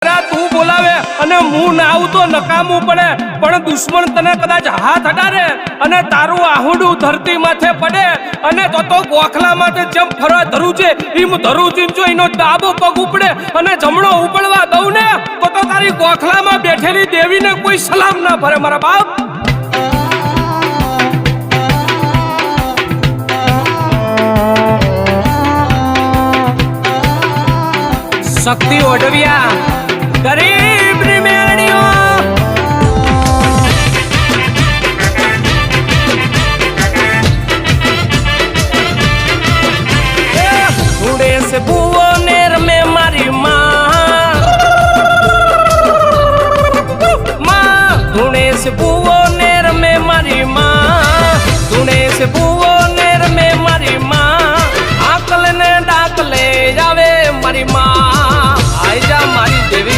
તું બોલાવે અને હું ના આવું તો નકામું પડે, પણ દુશ્મન તને કદાચ હાથ અડાડે અને તારું આહુડું ધરતી માથે પડે અને તો ગોખલા માથે જેમ ફરવા ધરું છે એમ ધરું છું, જો એનો ડાબો પગ ઉપડે અને જમણો ઉપડવા દઉં ને તો તારી ગોખલામાં બેઠેલી દેવીને કોઈ સલામ ના ભરે મારા બાપ. શક્તિ ઓઢવિયા